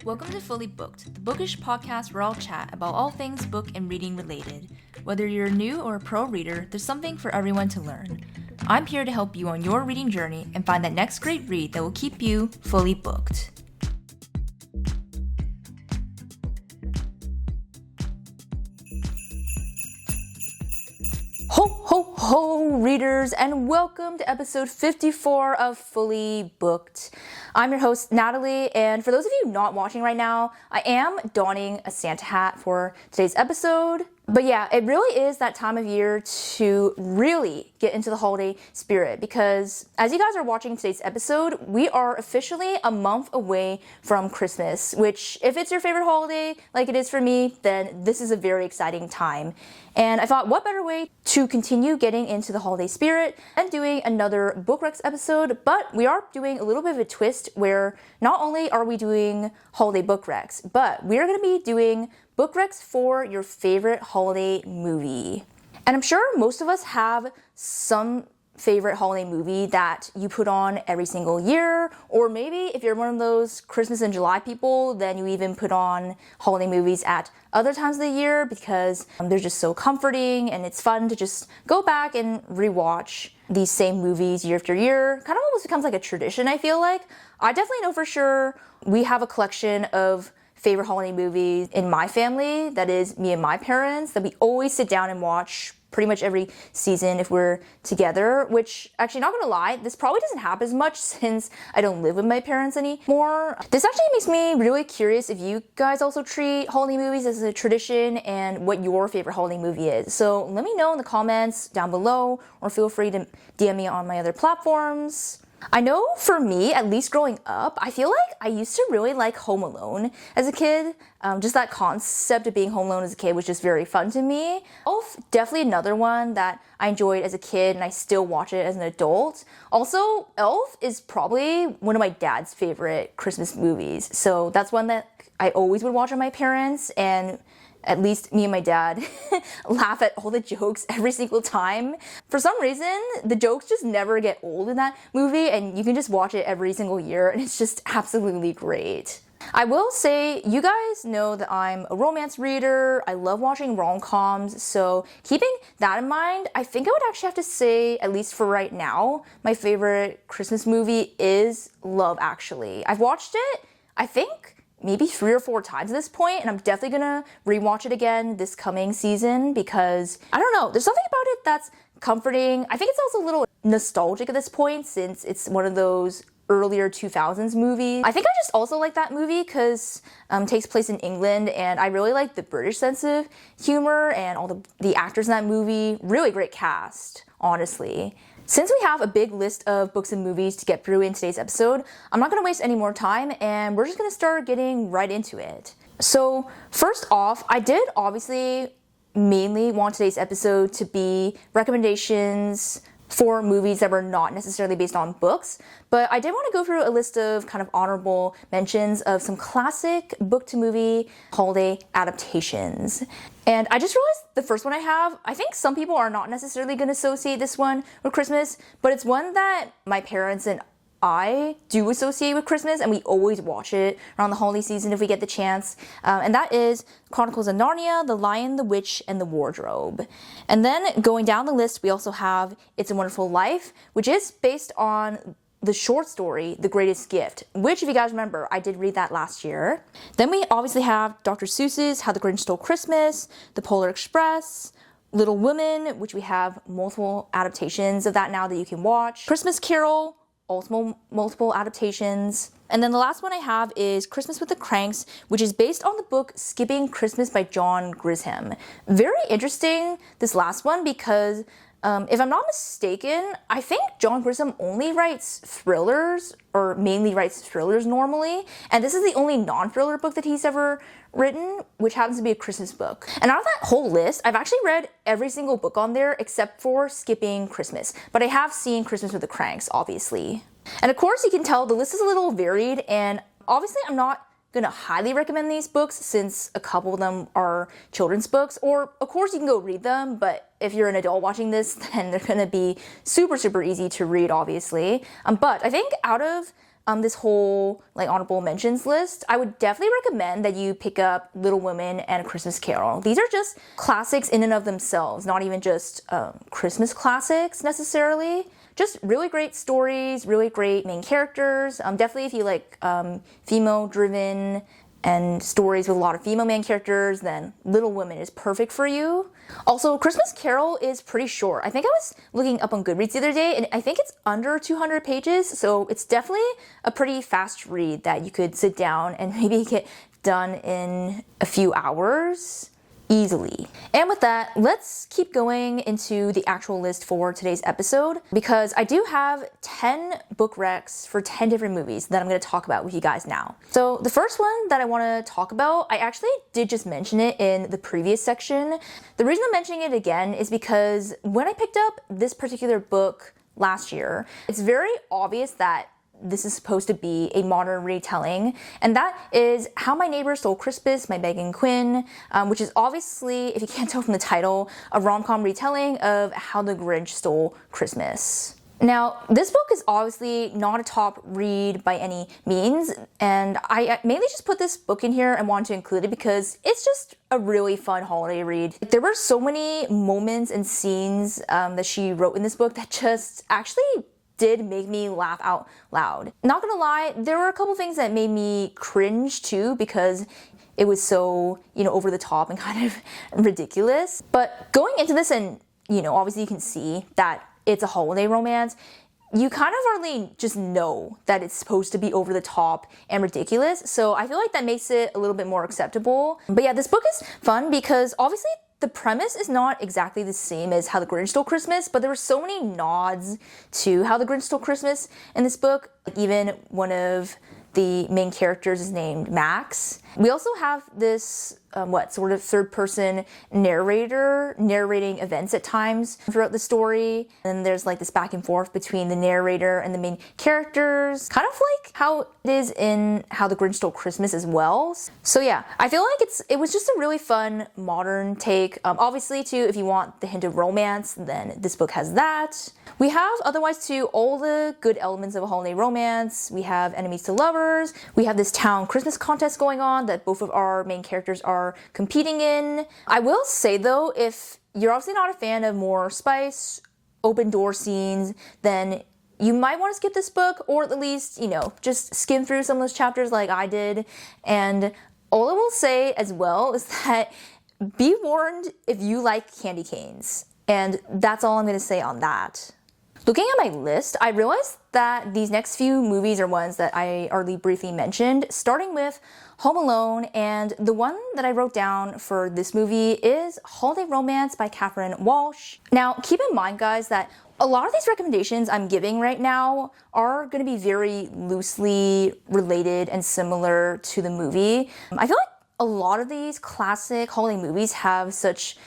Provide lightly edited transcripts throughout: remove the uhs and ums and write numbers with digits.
Welcome to Fully Booked, the bookish podcast where I'll chat about all things book and reading related. Whether you're a new or a pro reader, there's something for everyone to learn. I'm here to help you on your reading journey and find that next great read that will keep you fully booked. Ho, ho, ho, readers, and welcome to episode 54 of Fully Booked. I'm your host, Natalie, and for those of you not watching right now, I am donning a Santa hat for today's episode. But yeah, it really is that time of year to really get into the holiday spirit because as you guys are watching today's episode, we are officially a month away from Christmas, which if it's your favorite holiday like it is for me, then this is a very exciting time. And I thought, what better way to continue getting into the holiday spirit and doing another Book Recs episode, but we are doing a little bit of a twist where not only are we doing holiday Book Recs, but we are going to be doing Book Recs for your favorite holiday movie. And I'm sure most of us have some favorite holiday movie that you put on every single year, or maybe if you're one of those Christmas in July people, then you even put on holiday movies at other times of the year because they're just so comforting and it's fun to just go back and rewatch these same movies year after year. Kind of almost becomes like a tradition, I feel like. I definitely know for sure we have a collection of favorite holiday movies in my family, that is me and my parents, that we always sit down and watch pretty much every season if we're together, which actually, not gonna lie, this probably doesn't happen as much since I don't live with my parents anymore. This actually makes me really curious if you guys also treat holiday movies as a tradition and what your favorite holiday movie is. So let me know in the comments down below or feel free to DM me on my other platforms. I know for me, at least growing up, I feel like I used to really like Home Alone as a kid. Just that concept of being home alone as a kid was just very fun to me. Elf, definitely another one that I enjoyed as a kid and I still watch it as an adult. Also, Elf is probably one of my dad's favorite Christmas movies. So that's one that I always would watch with my parents, and at least me and my dad laugh at all the jokes every single time. For some reason, the jokes just never get old in that movie and you can just watch it every single year and it's just absolutely great. I will say, you guys know that I'm a romance reader. I love watching rom-coms, so keeping that in mind, I think I would actually have to say, at least for right now, my favorite Christmas movie is Love Actually. I've watched it, I think, maybe 3 or 4 times at this point, and I'm definitely gonna rewatch it again this coming season because, I don't know, there's something about it that's comforting. I think it's also a little nostalgic at this point since it's one of those earlier 2000s movies. I think I just also like that movie because it takes place in England and I really like the British sense of humor and all the actors in that movie. Really great cast, honestly. Since we have a big list of books and movies to get through in today's episode, I'm not going to waste any more time and we're just going to start getting right into it. So first off, I did obviously mainly want today's episode to be recommendations for movies that were not necessarily based on books, but I did want to go through a list of kind of honorable mentions of some classic book-to-movie holiday adaptations. And I just realized the first one I have, I think some people are not necessarily going to associate this one with Christmas, but it's one that my parents and I do associate with Christmas, and we always watch it around the holiday season if we get the chance, and that is Chronicles of Narnia, The Lion, the Witch, and the Wardrobe. And then going down the list, we also have It's a Wonderful Life, which is based on the short story, The Greatest Gift, which, if you guys remember, I did read that last year. Then we obviously have Dr. Seuss's How the Grinch Stole Christmas, The Polar Express, Little Women, which we have multiple adaptations of that now that you can watch, Christmas Carol, also multiple adaptations. And then the last one I have is Christmas with the Cranks, which is based on the book Skipping Christmas by John Grisham. Very interesting, this last one, because if I'm not mistaken, I think John Grisham only writes thrillers, or mainly writes thrillers normally, and this is the only non-thriller book that he's ever written, which happens to be a Christmas book. And out of that whole list, I've actually read every single book on there except for Skipping Christmas, but I have seen Christmas with the Cranks, obviously. And of course, you can tell the list is a little varied, and obviously I'm not gonna highly recommend these books since a couple of them are children's books, or of course you can go read them, but if you're an adult watching this, then they're gonna be super, super easy to read, obviously. But I think out of this whole like honorable mentions list, I would definitely recommend that you pick up Little Women and A Christmas Carol. These are just classics in and of themselves, not even just Christmas classics necessarily. Just really great stories, really great main characters. Definitely if you like female-driven and stories with a lot of female main characters, then Little Women is perfect for you. Also, Christmas Carol is pretty short. I think I was looking up on Goodreads the other day, and I think it's under 200 pages, so it's definitely a pretty fast read that you could sit down and maybe get done in a few hours easily. And with that, let's keep going into the actual list for today's episode, because I do have 10 book recs for 10 different movies that I'm going to talk about with you guys now. So the first one that I want to talk about, I actually did just mention it in the previous section. The reason I'm mentioning it again is because when I picked up this particular book last year, it's very obvious that this is supposed to be a modern retelling, and that is How My Neighbor Stole Christmas by Megan Quinn, which is obviously, if you can't tell from the title, a rom-com retelling of How the Grinch Stole Christmas. Now, this book is obviously not a top read by any means, and I mainly just put this book in here and wanted to include it because it's just a really fun holiday read. There were so many moments and scenes that she wrote in this book that just actually did make me laugh out loud. Not gonna lie, there were a couple things that made me cringe too because it was so, over the top and kind of ridiculous. But going into this and, obviously you can see that it's a holiday romance, you kind of already just know that it's supposed to be over the top and ridiculous. So I feel like that makes it a little bit more acceptable. But yeah, this book is fun because obviously the premise is not exactly the same as How the Grinch Stole Christmas, but there were so many nods to How the Grinch Stole Christmas in this book. Even one of the main characters is named Max. We also have this sort of third-person narrator narrating events at times throughout the story. And there's like this back and forth between the narrator and the main characters, kind of like how it is in How the Grinch Stole Christmas as well. So yeah, I feel like it was just a really fun modern take. Obviously too, if you want the hint of romance, then this book has that. We have otherwise too all the good elements of a holiday romance. We have enemies to lovers. We have this town Christmas contest going on that both of our main characters are competing in. I will say though, if you're obviously not a fan of more spice, open door scenes, then you might want to skip this book, or at least, just skim through some of those chapters like I did. And all I will say as well is that be warned if you like candy canes. And that's all I'm going to say on that. Looking at my list, I realized that these next few movies are ones that I already briefly mentioned, starting with Home Alone, and the one that I wrote down for this movie is Holiday Romance by Catherine Walsh. Now, keep in mind, guys, that a lot of these recommendations I'm giving right now are going to be very loosely related and similar to the movie. I feel like a lot of these classic holiday movies have such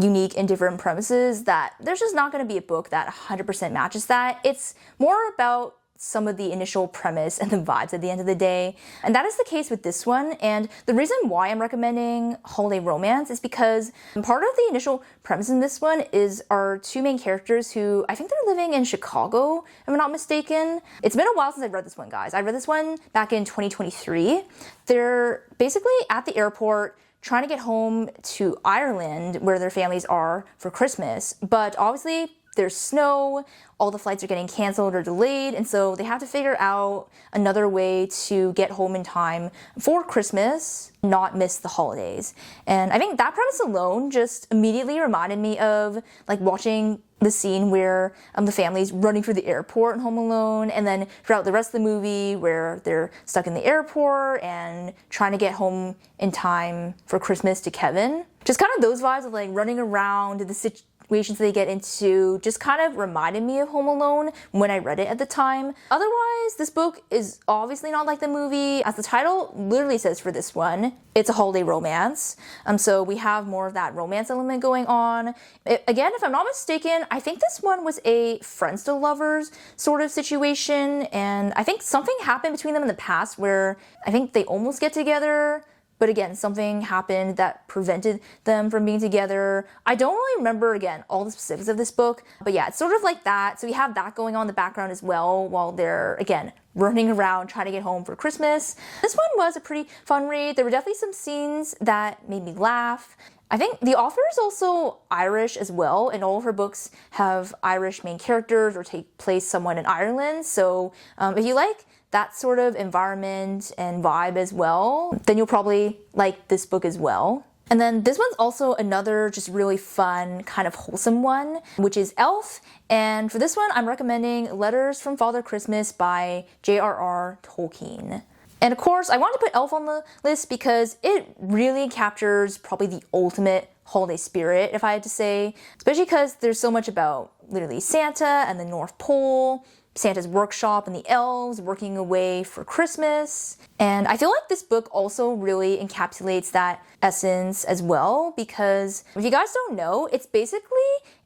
unique and different premises that there's just not going to be a book that 100% matches that. It's more about some of the initial premise and the vibes at the end of the day. And that is the case with this one. And the reason why I'm recommending Holiday Romance is because part of the initial premise in this one is our two main characters who I think they're living in Chicago, if I'm not mistaken. It's been a while since I've read this one, guys. I read this one back in 2023. They're basically at the airport trying to get home to Ireland where their families are for Christmas. But obviously there's snow, all the flights are getting canceled or delayed, and so they have to figure out another way to get home in time for Christmas, not miss the holidays. And I think that premise alone just immediately reminded me of like watching the scene where the family's running through the airport in Home Alone, and then throughout the rest of the movie where they're stuck in the airport and trying to get home in time for Christmas to Kevin. Just kind of those vibes of like running around, the situations they get into just kind of reminded me of Home Alone when I read it at the time. Otherwise, this book is obviously not like the movie. As the title literally says for this one, it's a holiday romance. So we have more of that romance element going on. Again, if I'm not mistaken, I think this one was a friends to lovers sort of situation. And I think something happened between them in the past where I think they almost get together. But again, something happened that prevented them from being together. I don't really remember, again, all the specifics of this book. But yeah, it's sort of like that. So we have that going on in the background as well while they're, again, running around trying to get home for Christmas. This one was a pretty fun read. There were definitely some scenes that made me laugh. I think the author is also Irish as well, and all of her books have Irish main characters or take place somewhat in Ireland. So if you like that sort of environment and vibe as well, then you'll probably like this book as well. And then this one's also another just really fun, kind of wholesome one, which is Elf. And for this one, I'm recommending Letters from Father Christmas by J.R.R. Tolkien. And of course, I wanted to put Elf on the list because it really captures probably the ultimate holiday spirit, if I had to say, especially because there's so much about literally Santa and the North Pole, Santa's workshop and the elves working away for Christmas. And I feel like this book also really encapsulates that essence as well, because if you guys don't know, it's basically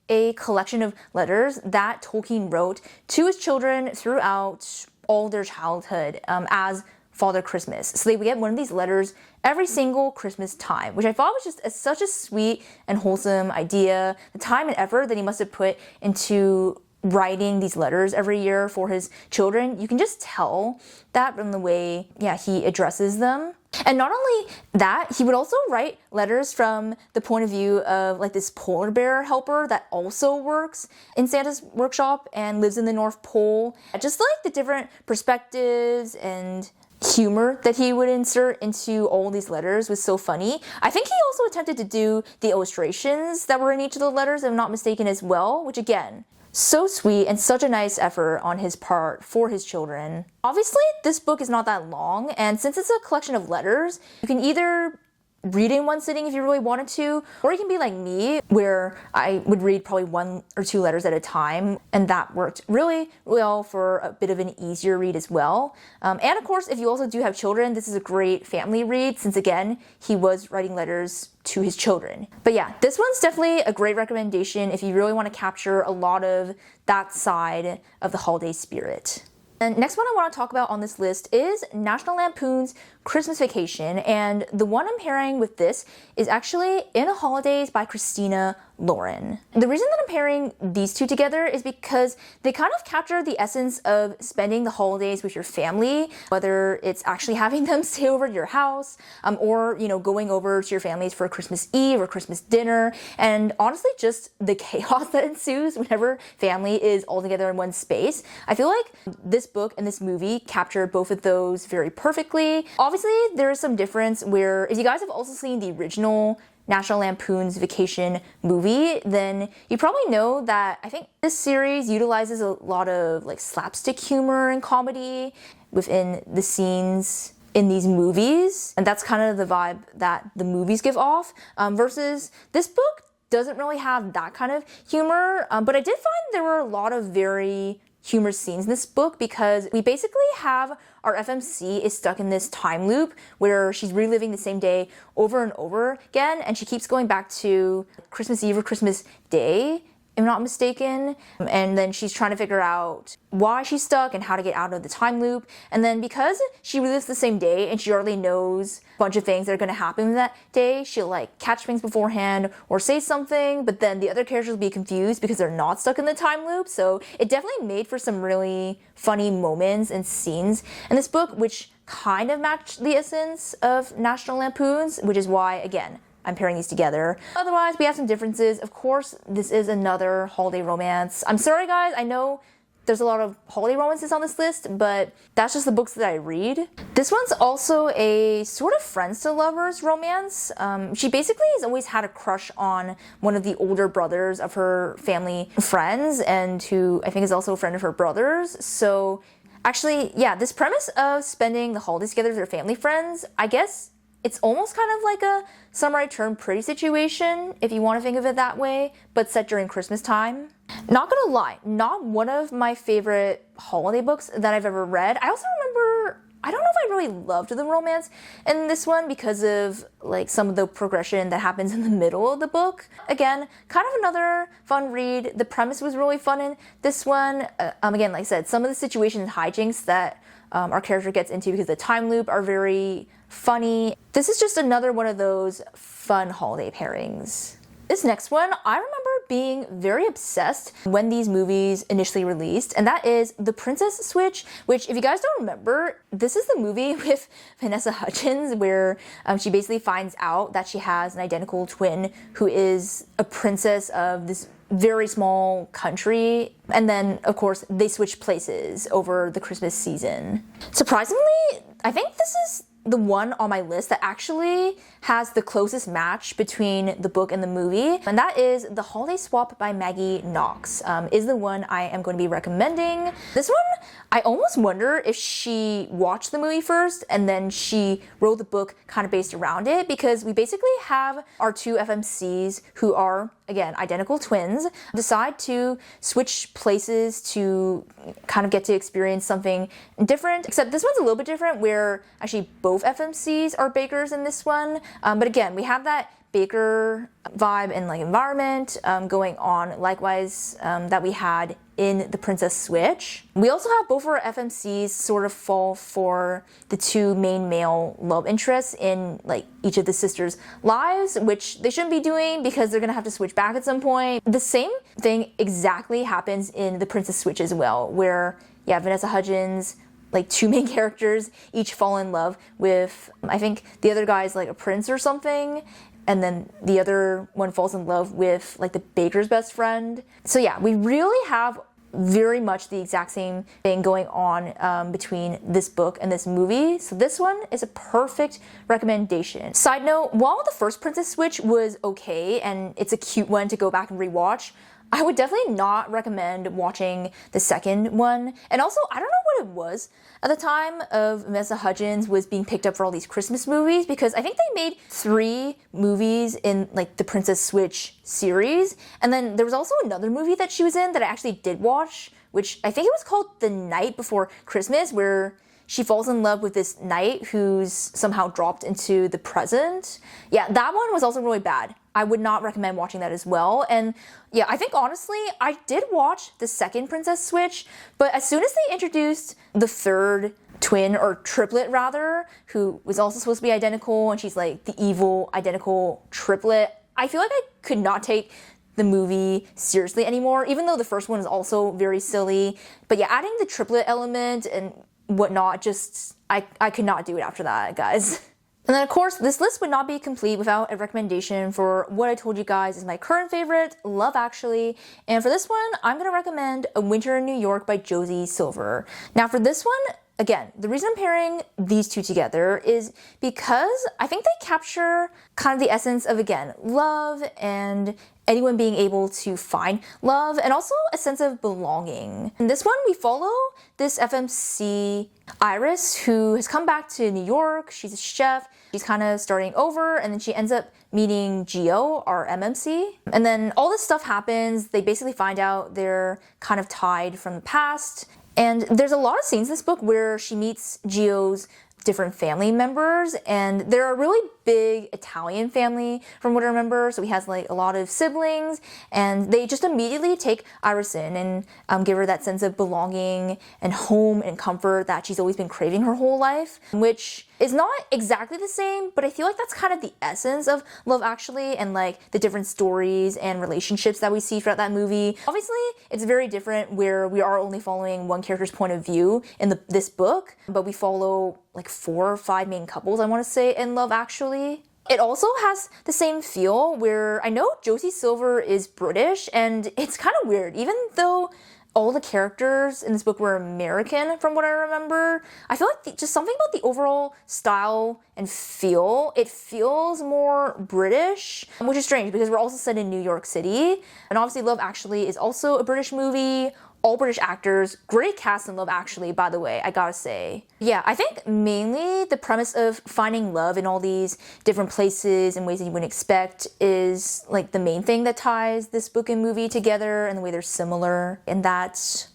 a collection of letters that Tolkien wrote to his children throughout all their childhood as Father Christmas. So they would get one of these letters every single Christmas time, which I thought was just such a sweet and wholesome idea. The time and effort that he must have put into writing these letters every year for his children, you can just tell that from the way, he addresses them. And not only that, he would also write letters from the point of view of like this polar bear helper that also works in Santa's workshop and lives in the North Pole. Just like the different perspectives and humor that he would insert into all these letters was so funny. I think he also attempted to do the illustrations that were in each of the letters, if I'm not mistaken, as well, which again, so sweet and such a nice effort on his part for his children. Obviously, this book is not that long, and since it's a collection of letters, you can either read in one sitting if you really wanted to, or you can be like me, where I would read probably 1 or 2 letters at a time, and that worked really well for a bit of an easier read as well. And of course, if you also do have children, this is a great family read, since again, he was writing letters to his children. But yeah, this one's definitely a great recommendation if you really want to capture a lot of that side of the holiday spirit. And next one I want to talk about on this list is National Lampoon's Christmas Vacation, and the one I'm pairing with this is actually In a Holidaze by Christina Lauren. The reason that I'm pairing these two together is because they kind of capture the essence of spending the holidays with your family, whether it's actually having them stay over at your house, or going over to your families for Christmas Eve or Christmas dinner, and honestly just the chaos that ensues whenever family is all together in one space. I feel like this book and this movie capture both of those very perfectly. Obviously, there is some difference where if you guys have also seen the original National Lampoon's Vacation movie, then you probably know that I think this series utilizes a lot of like slapstick humor and comedy within the scenes in these movies, and that's kind of the vibe that the movies give off, versus this book doesn't really have that kind of humor, but I did find there were a lot of very humorous scenes in this book, because we basically have our FMC is stuck in this time loop where she's reliving the same day over and over again, and she keeps going back to Christmas Eve or Christmas Day, if I'm not mistaken, and then she's trying to figure out why she's stuck and how to get out of the time loop. And then because she relives the same day and she already knows a bunch of things that are going to happen that day, she'll like catch things beforehand or say something, but then the other characters will be confused because they're not stuck in the time loop. So it definitely made for some really funny moments and scenes in this book, which kind of matched the essence of National Lampoon's, which is why, again, I'm pairing these together. Otherwise, we have some differences. Of course, this is another holiday romance. I'm sorry, guys. I know there's a lot of holiday romances on this list, but that's just the books that I read. This one's also a sort of friends to lovers romance. She basically has always had a crush on one of the older brothers of her family friends, and who I think is also a friend of her brother's. So actually, yeah, this premise of spending the holidays together with her family friends, I guess it's almost kind of like a Some Might Turn Pretty situation, if you want to think of it that way, but set during Christmas time. Not gonna lie, not one of my favorite holiday books that I've ever read. I also remember, I don't know if I really loved the romance in this one because of like some of the progression that happens in the middle of the book. Again, kind of another fun read. The premise was really fun in this one. Again, like I said, some of the situations and hijinks that our character gets into because of the time loop are very funny. This is just another one of those fun holiday pairings. This next one, I remember being very obsessed when these movies initially released, and that is The Princess Switch, which, if you guys don't remember, this is the movie with Vanessa Hudgens where she basically finds out that she has an identical twin who is a princess of this very small country, and then of course they switch places over the Christmas season. Surprisingly, I think this is the one on my list that actually has the closest match between the book and the movie, and that is The Holiday Swap by Maggie Knox, is the one I am going to be recommending. This one, I almost wonder if she watched the movie first and then she wrote the book kind of based around it, because we basically have our two FMCs who are, again, identical twins, decide to switch places to kind of get to experience something different, except this one's a little bit different where actually both FMCs are bakers in this one. But again, we have that baker vibe and like environment going on likewise that we had in The Princess Switch. We also have both of our FMCs sort of fall for the two main male love interests in like each of the sisters' lives, which they shouldn't be doing because they're gonna have to switch back at some point. The same thing exactly happens in The Princess Switch as well, where yeah, Vanessa Hudgens, like two main characters, each fall in love with, I think the other guy is like a prince or something, and then the other one falls in love with like the baker's best friend. So yeah, we really have very much the exact same thing going on between this book and this movie. So this one is a perfect recommendation. Side note, while the first Princess Switch was okay and it's a cute one to go back and rewatch, I would definitely not recommend watching the second one. And also, I don't know what it was at the time of Vanessa Hudgens was being picked up for all these Christmas movies, because I think they made 3 movies in like the Princess Switch series. And then there was also another movie that she was in that I actually did watch, which I think it was called The Night Before Christmas, where she falls in love with this knight who's somehow dropped into the present. Yeah, that one was also really bad. I would not recommend watching that as well. And yeah, I think honestly, I did watch the second Princess Switch, but as soon as they introduced the third twin, or triplet rather, who was also supposed to be identical, and she's like the evil identical triplet, I feel like I could not take the movie seriously anymore, even though the first one is also very silly. But yeah, adding the triplet element and whatnot, just, I could not do it after that, guys. And then of course, this list would not be complete without a recommendation for what I told you guys is my current favorite, Love Actually. And for this one, I'm gonna recommend A Winter in New York by Josie Silver. Now for this one, again, the reason I'm pairing these two together is because I think they capture kind of the essence of, again, love and anyone being able to find love, and also a sense of belonging. In this one, we follow this FMC, Iris, who has come back to New York. She's a chef. She's kind of starting over, and then she ends up meeting Gio, our MMC. And then all this stuff happens. They basically find out they're kind of tied from the past. And there's a lot of scenes in this book where she meets Gio's different family members, and they're a really big Italian family from what I remember. So he has like a lot of siblings, and they just immediately take Iris in and give her that sense of belonging and home and comfort that she's always been craving her whole life, which is not exactly the same, but I feel like that's kind of the essence of Love Actually, and like the different stories and relationships that we see throughout that movie. Obviously, it's very different where we are only following one character's point of view in this book, but we follow like 4 or 5 main couples, I want to say, in Love Actually. It also has the same feel where I know Josie Silver is British, and it's kind of weird, even though all the characters in this book were American from what I remember. I feel like just something about the overall style and feel, it feels more British, which is strange because we're also set in New York City. And obviously Love Actually is also a British movie. All British actors, great cast in Love Actually, by the way, I gotta say. Yeah, I think mainly the premise of finding love in all these different places and ways that you wouldn't expect is like the main thing that ties this book and movie together, and the way they're similar, in that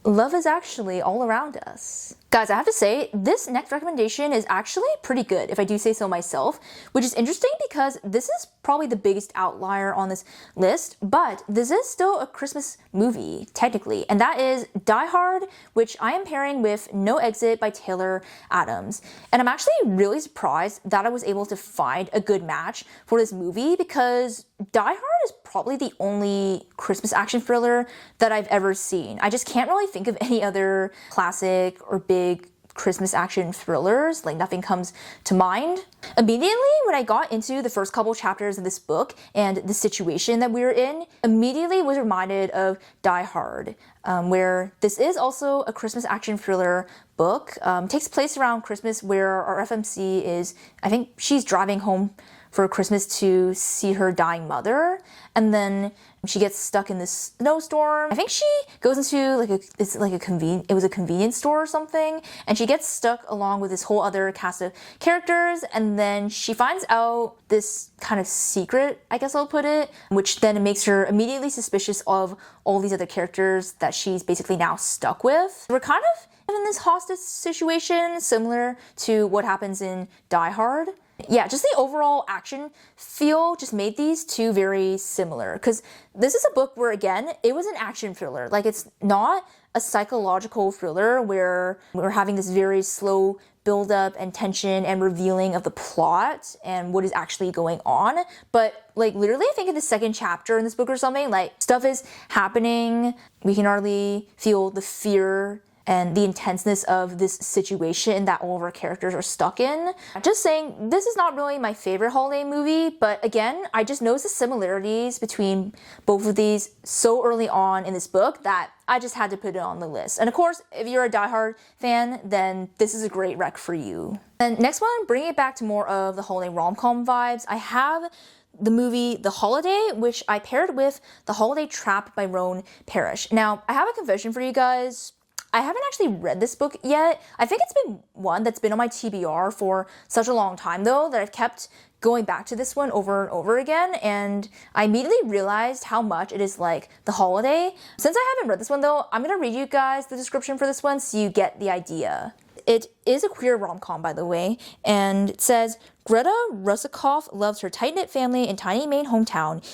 love is actually all around us. Guys, I have to say, this next recommendation is actually pretty good, if I do say so myself, which is interesting because this is probably the biggest outlier on this list, but this is still a Christmas movie, technically, and that is Die Hard, which I am pairing with No Exit by Taylor Adams. And I'm actually really surprised that I was able to find a good match for this movie, because Die Hard is probably the only Christmas action thriller that I've ever seen. I just can't really think of any other classic or big Christmas action thrillers, like nothing comes to mind. Immediately when I got into the first couple chapters of this book and the situation that we were in, immediately was reminded of Die Hard, where this is also a Christmas action thriller book. Takes place around Christmas, where our FMC is, I think she's driving home for Christmas to see her dying mother, and then she gets stuck in this snowstorm. I think she goes into it was a convenience store or something, and she gets stuck along with this whole other cast of characters, and then she finds out this kind of secret, I guess I'll put it, which then makes her immediately suspicious of all these other characters that she's basically now stuck with. We're kind of in this hostage situation, similar to what happens in Die Hard. Yeah, just the overall action feel just made these two very similar, because this is a book where, again, it was an action thriller. Like, it's not a psychological thriller where we're having this very slow build-up and tension and revealing of the plot and what is actually going on. But, like, literally, I think in the second chapter in this book or something, like, stuff is happening. We can already feel the fear and the intenseness of this situation that all of our characters are stuck in. Just saying, this is not really my favorite holiday movie, but again, I just noticed the similarities between both of these so early on in this book that I just had to put it on the list. And of course, if you're a Die Hard fan, then this is a great rec for you. And next one, bringing it back to more of the holiday rom-com vibes, I have the movie The Holiday, which I paired with The Holiday Trap by Roan Parrish. Now, I have a confession for you guys. I haven't actually read this book yet. I think it's been one that's been on my TBR for such a long time, though, that I've kept going back to this one over and over again, and I immediately realized how much it is like The Holiday. Since I haven't read this one, though, I'm gonna read you guys the description for this one so you get the idea. It is a queer rom-com, by the way, and it says, Greta Rusikoff loves her tight-knit family in tiny Maine hometown,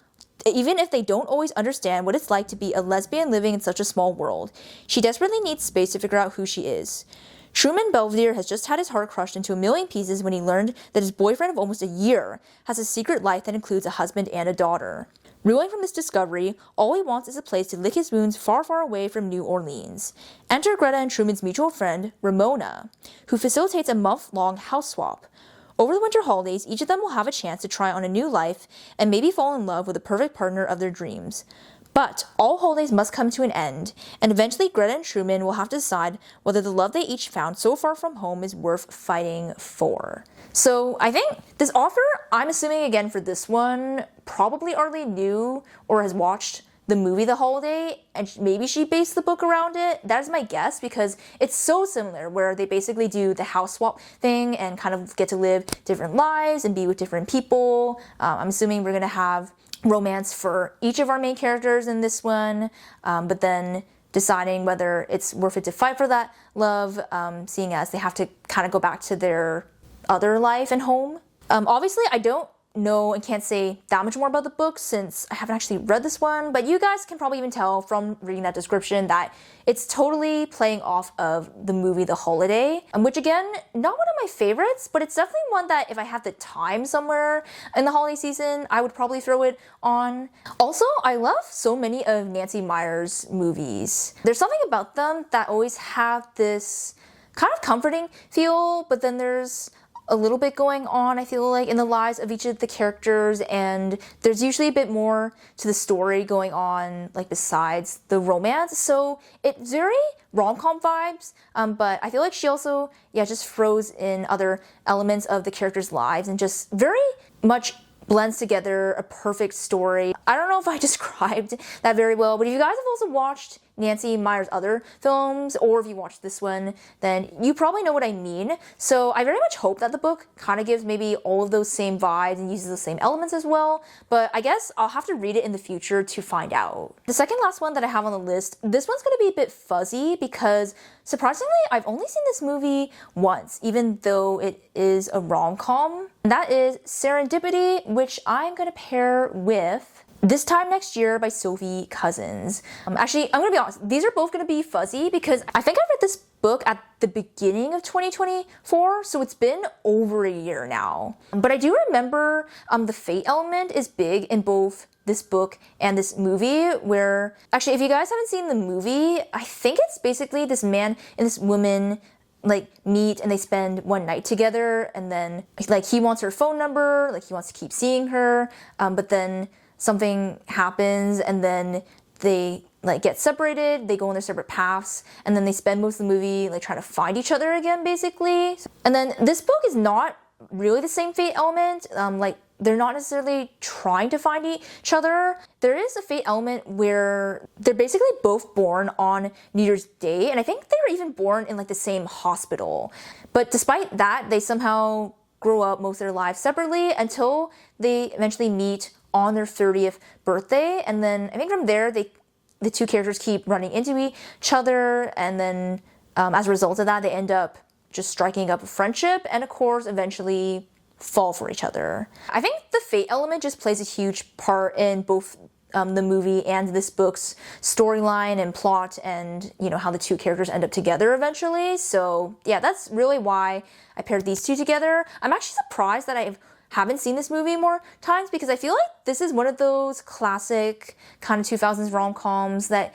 even if they don't always understand what it's like to be a lesbian living in such a small world. She desperately needs space to figure out who she is. Truman Belvedere has just had his heart crushed into a million pieces when he learned that his boyfriend of almost a year has a secret life that includes a husband and a daughter. Reeling from this discovery, all he wants is a place to lick his wounds far, far away from New Orleans. Enter Greta and Truman's mutual friend, Ramona, who facilitates a month-long house swap. Over the winter holidays, each of them will have a chance to try on a new life and maybe fall in love with the perfect partner of their dreams. But all holidays must come to an end, and eventually Greta and Truman will have to decide whether the love they each found so far from home is worth fighting for. So I think this author, I'm assuming again for this one, probably already knew or has watched the movie The Holiday, and maybe she based the book around it. That is my guess, because it's so similar, where they basically do the house swap thing and kind of get to live different lives and be with different people. I'm assuming we're gonna have romance for each of our main characters in this one, but then deciding whether it's worth it to fight for that love, seeing as they have to kind of go back to their other life and home. Obviously, I don't know and can't say that much more about the book since I haven't actually read this one, but you guys can probably even tell from reading that description that it's totally playing off of the movie The Holiday, which again, not one of my favorites, but it's definitely one that if I have the time somewhere in the holiday season, I would probably throw it on. Also, I love so many of Nancy Meyers' movies. There's something about them that always have this kind of comforting feel, but then there's a little bit going on, I feel like, in the lives of each of the characters, and there's usually a bit more to the story going on, like, besides the romance. So it's very rom-com vibes, but I feel like she also, just throws in other elements of the characters' lives and just very much blends together a perfect story. I don't know if I described that very well, but if you guys have also watched Nancy Meyers' other films, or if you watched this one, then you probably know what I mean. So I very much hope that the book kind of gives maybe all of those same vibes and uses the same elements as well, but I guess I'll have to read it in the future to find out. The second last one that I have on the list, this one's gonna be a bit fuzzy because surprisingly, I've only seen this movie once, even though it is a rom-com. And that is Serendipity, which I'm gonna pair with This Time Next Year by Sophie Cousins. Actually, I'm gonna be honest, these are both gonna be fuzzy because I think I read this book at the beginning of 2024, so it's been over a year now. But I do remember the fate element is big in both this book and this movie, where actually if you guys haven't seen the movie, I think it's basically this man and this woman like meet and they spend one night together, and then like he wants her phone number, like he wants to keep seeing her, but then something happens and then they like get separated, they go on their separate paths, and then they spend most of the movie like trying to find each other again, basically. And then this book is not really the same fate element. Like they're not necessarily trying to find each other. There is a fate element where they're basically both born on New Year's Day, and I think they were even born in like the same hospital. But despite that, they somehow grow up most of their lives separately until they eventually meet on their 30th birthday. And then I think from there, the two characters keep running into each other, and then as a result of that, they end up just striking up a friendship and of course eventually fall for each other. I think the fate element just plays a huge part in both the movie and this book's storyline and plot, and you know how the two characters end up together eventually. So yeah, that's really why I paired these two together. I'm actually surprised that I haven't seen this movie more times, because I feel like this is one of those classic kind of 2000s rom-coms that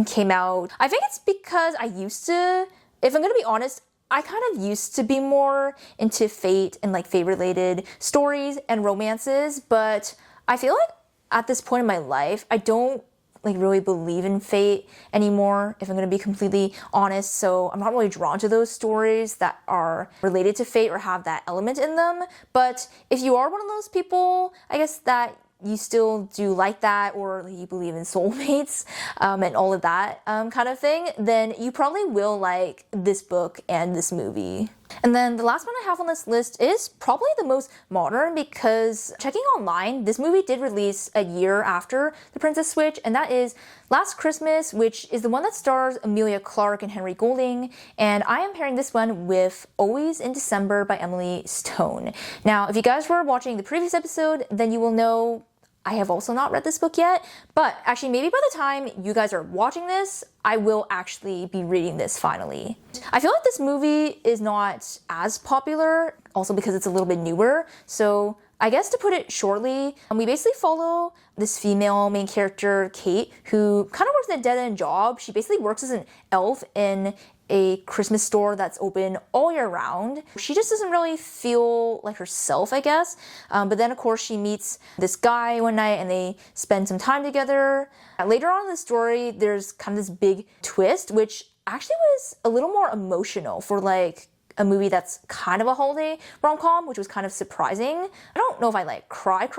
came out. I think it's because I used to, if I'm gonna be honest, I kind of used to be more into fate and like fate related stories and romances, but I feel like at this point in my life, I don't like really believe in fate anymore, if I'm gonna be completely honest. So I'm not really drawn to those stories that are related to fate or have that element in them. But if you are one of those people, I guess that you still do like that, or you believe in soulmates and all of that kind of thing, then you probably will like this book and this movie. And then the last one I have on this list is probably the most modern, because checking online, this movie did release a year after The Princess Switch, and that is Last Christmas, which is the one that stars Emilia Clarke and Henry Golding, and I am pairing this one with Always in December by Emily Stone. Now, if you guys were watching the previous episode, then you will know I have also not read this book yet, but actually maybe by the time you guys are watching this, I will actually be reading this finally. I feel like this movie is not as popular, also because it's a little bit newer, so I guess to put it shortly, we basically follow this female main character, Kate, who kind of works in a dead-end job. She basically works as an elf in a Christmas store that's open all year round. She just doesn't really feel like herself, I guess. But then, of course, she meets this guy one night and they spend some time together. Later on in the story, there's kind of this big twist, which actually was a little more emotional for like a movie that's kind of a holiday rom-com, which was kind of surprising. I don't know if I like cried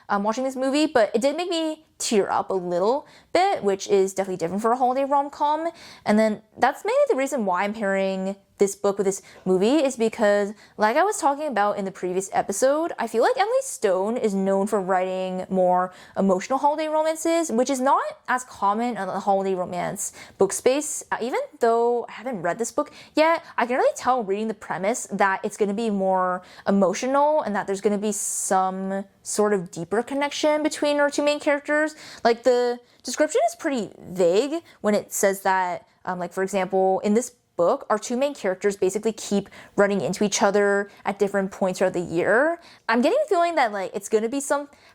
watching this movie, but it did make me tear up a little bit, which is definitely different for a holiday rom-com. And then that's mainly the reason why I'm pairing this book with this movie, is because, like I was talking about in the previous episode, I feel like Emily Stone is known for writing more emotional holiday romances, which is not as common in the holiday romance book space. Even though I haven't read this book yet, I can really tell reading the premise that it's going to be more emotional and that there's going to be some sort of deeper connection between our two main characters. Like the description is pretty vague when it says that, like for example, in this book, our two main characters basically keep running into each other at different points throughout the year. I'm getting the feeling that like it's gonna be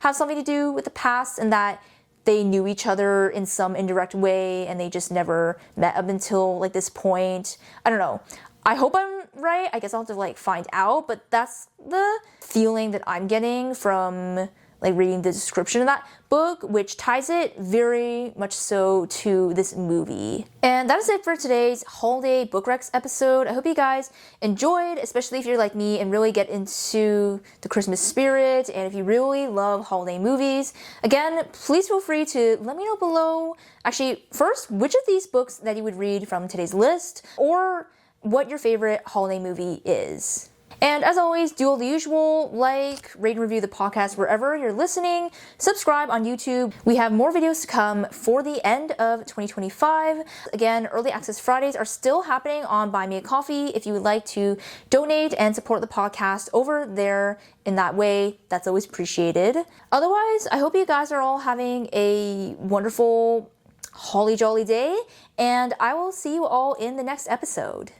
have something to do with the past, and that they knew each other in some indirect way and they just never met up until like this point. I don't know. I hope I'm right. I guess I'll have to like find out, but that's the feeling that I'm getting from like reading the description of that book, which ties it very much so to this movie. And that is it for today's holiday book recs episode. I hope you guys enjoyed, especially if you're like me and really get into the Christmas spirit, and if you really love holiday movies. Again, please feel free to let me know below, actually first, which of these books that you would read from today's list, or what your favorite holiday movie is. And as always, do all the usual, like, rate and review the podcast wherever you're listening, subscribe on YouTube. We have more videos to come for the end of 2025. Again, Early Access Fridays are still happening on Buy Me a Coffee. If you would like to donate and support the podcast over there in that way, that's always appreciated. Otherwise, I hope you guys are all having a wonderful, holly jolly day, and I will see you all in the next episode.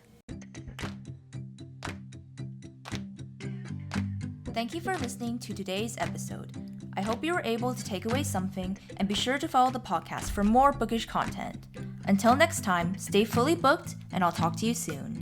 Thank you for listening to today's episode. I hope you were able to take away something, and be sure to follow the podcast for more bookish content. Until next time, stay fully booked, and I'll talk to you soon.